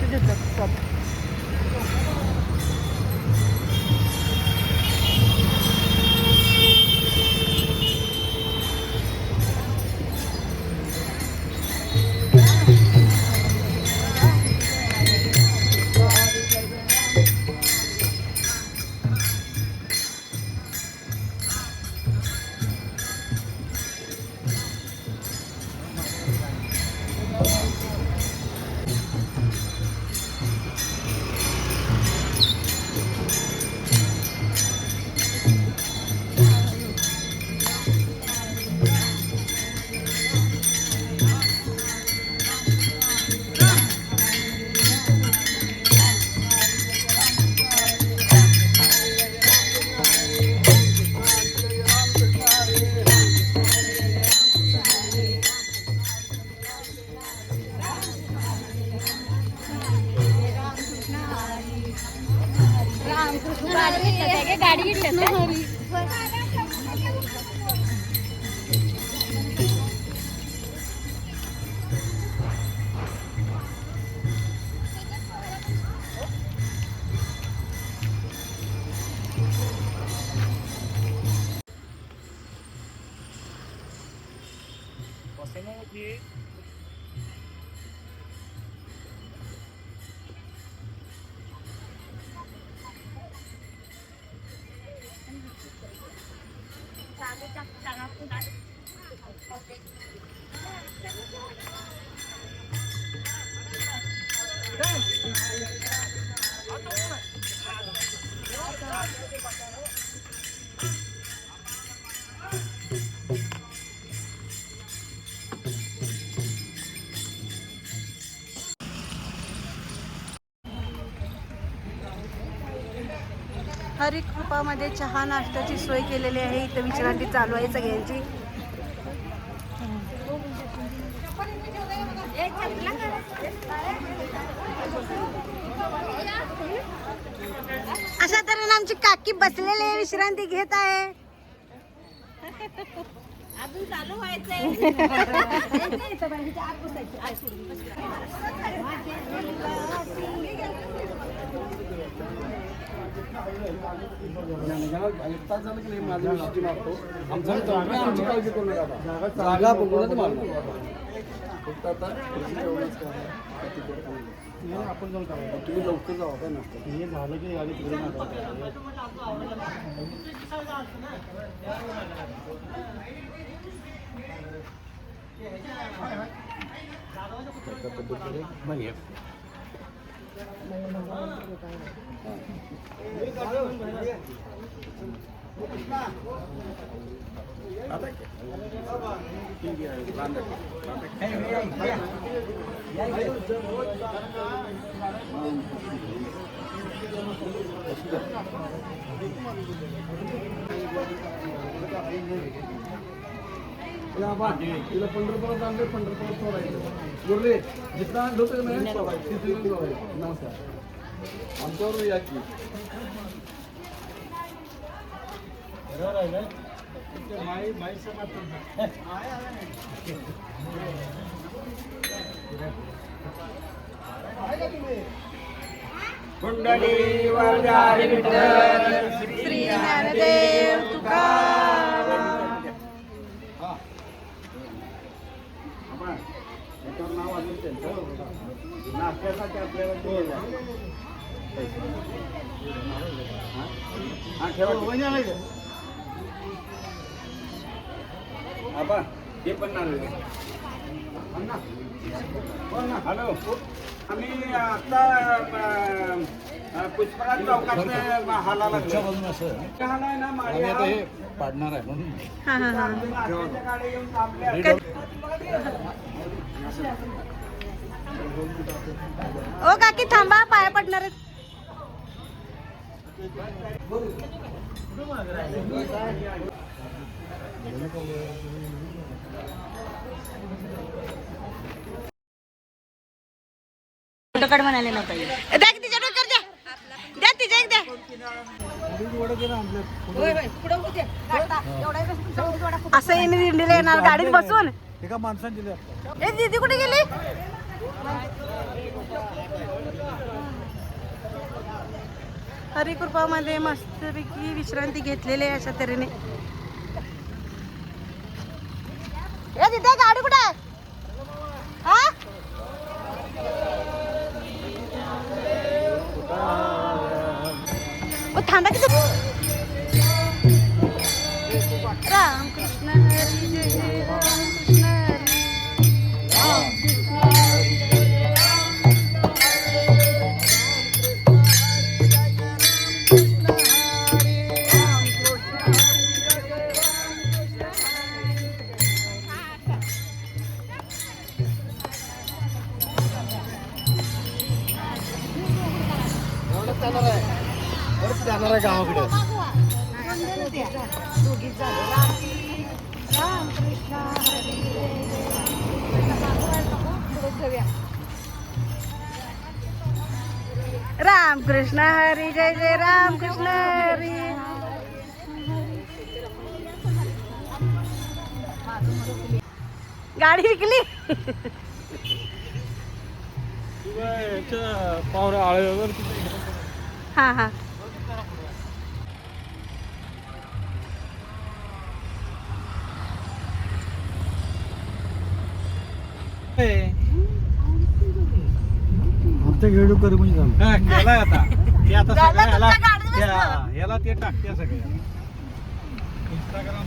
असंच होतं सब. गाडी हरी कृपामध्ये चहा नाश्त्याची सोय केलेली आहे. इथं विश्रांती चालू आहे सगळ्यांची. अशा तऱ्हेने आमची काकी बसलेले विश्रांती घेत आहे. अजून चालू व्हायचंय. जागा बघूनच मारणार आपण जाऊन तुम्ही लवकर जावा काय नसतं हे झालं की गाडी पुढे तिला पंढरपुरात आणले पंढरपुरात सोडायचं बोलले जिथं आणलं होतं नमस्कार आमच्यावर या की कुंडली वरदारी विठ्ठल श्री ज्ञानदेव तुकाराम. नाव आलं त्यांचं नाश्त्यासाठी आपल्याला आबा हे पण हॅलो आम्ही आता पुष्पराज चौकात हाला ना पाडणार आहे म्हणून गाडी येऊन थांबल्या. ओ काकी थांबा, पाया पडणार आहेत. फोटो म्हणाले नव्हता. द्या की तिच्या डोक्यावर द्या, द्या तिच्या एक द्या. असं येणे दिंडीला येणार गाडीत बसून. एका माणसाने दिले. ए दीदी कुठे गेली? हरिकृपामध्ये मस्तपैकी विश्रांती घेतलेली आहे अशा तऱ्हेने. ए तिथे गाडी कुठे आहे? हा ओ थांबा की रामकृष्ण हरी जय जय रामकृष्ण हरी. जाणार आहे गावाकडे. रामकृष्ण हरी जय जय रामकृष्ण हरी. गाडी विकली. पाहुणे आळ्यावर हा हा आमच्या गेडू करू म्हणजे केलाय आता ते आता झालं सगळं तुमच्या गाडीत बसलं. याला ते टाकते सगळं इंस्टाग्राम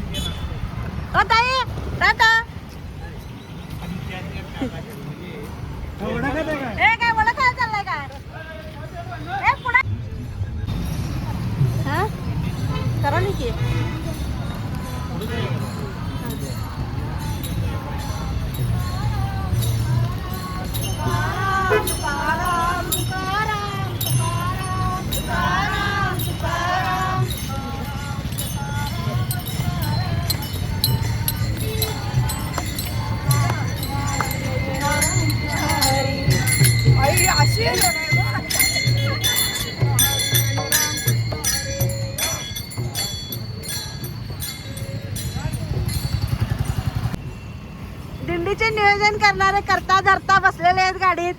ओ ताई टाटा. ए काय मला काय चाललंय काय? ए पुढे हा करा नी की. दिंडीचे नियोजन करणारे करता धरता बसलेले आहेत गाडीत.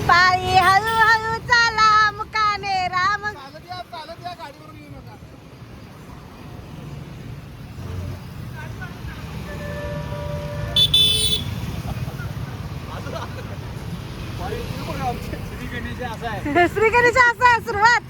पायी हळूहळू चाला मुकाने राम. चालत या गाडीवरून येऊ नका. श्री गणेश असा सुरुवात.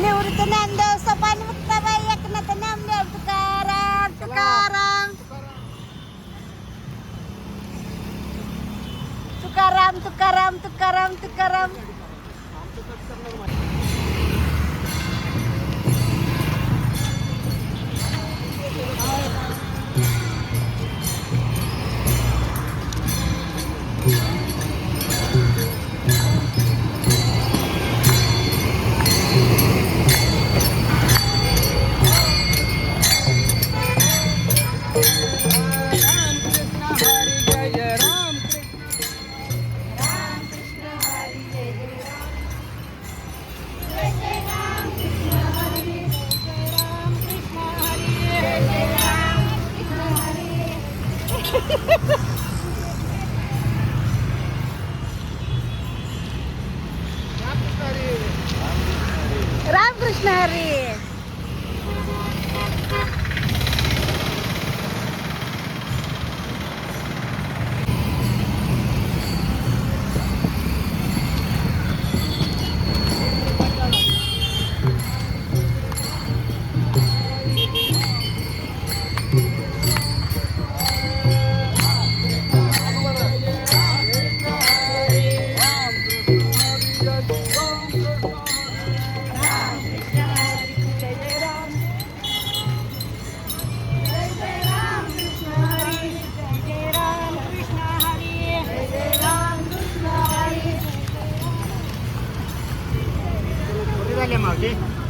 निवृत्त ज्ञानदेव सोपान मुक्ताबाई एकनाथ नामदेव तुकाराम तुकाराम तुकाराम तुकाराम तुकाराम तुकाराम. रामकृष्ण हरी.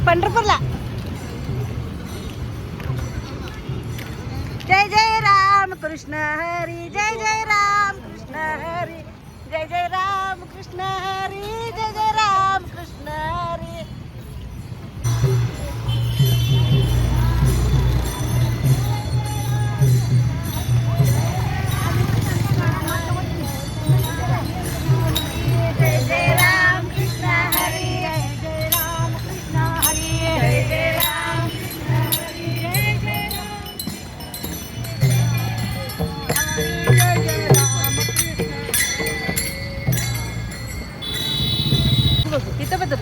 पंढरपूरला. जय जय राम कृष्ण हरी जय जय राम कृष्ण हरी जय जय राम कृष्ण हरी जय जय राम कृष्ण हरी. जय जय राम कृष्ण हरी जय जय राम कृष्ण हरी जय जय राम कृष्ण हरी जय जय राम जय जय राम कृष्ण. इथं बदल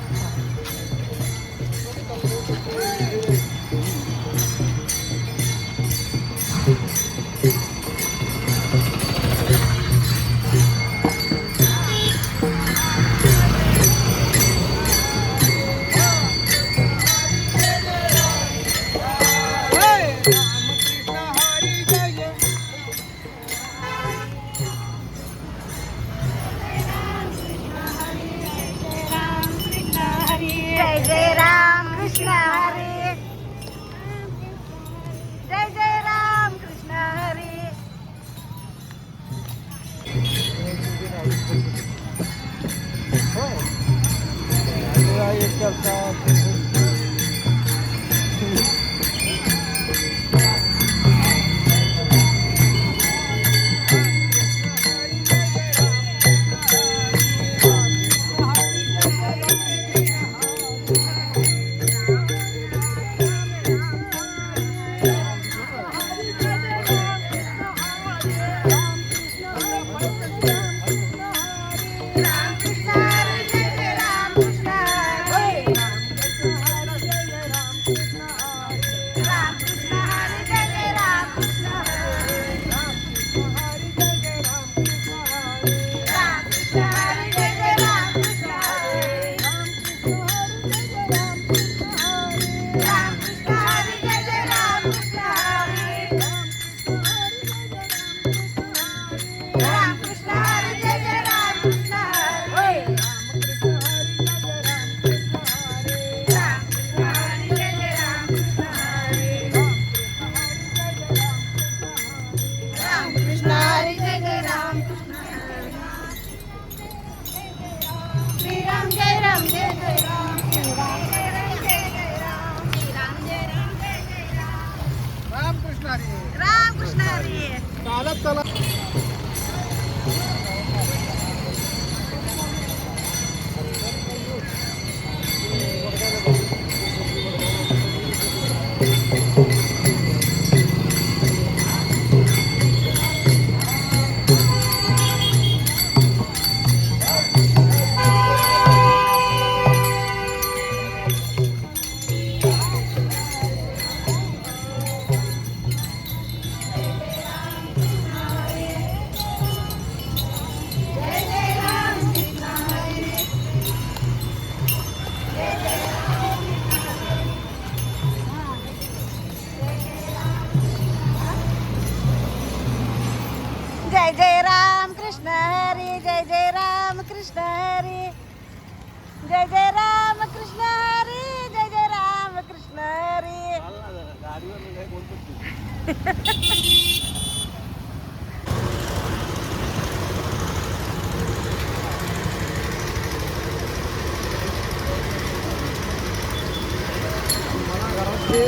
राम जय जय राम जय राम जय जय राम जय राम जय राम जय जय राम रामकृष्ण हरी. राम कृष्ण हरी. चालत चला. जय जय राम कृष्ण हरी जय जय राम कृष्ण हरी जय जय राम कृष्ण हरी जय जय राम कृष्ण हरी. मला घरात ते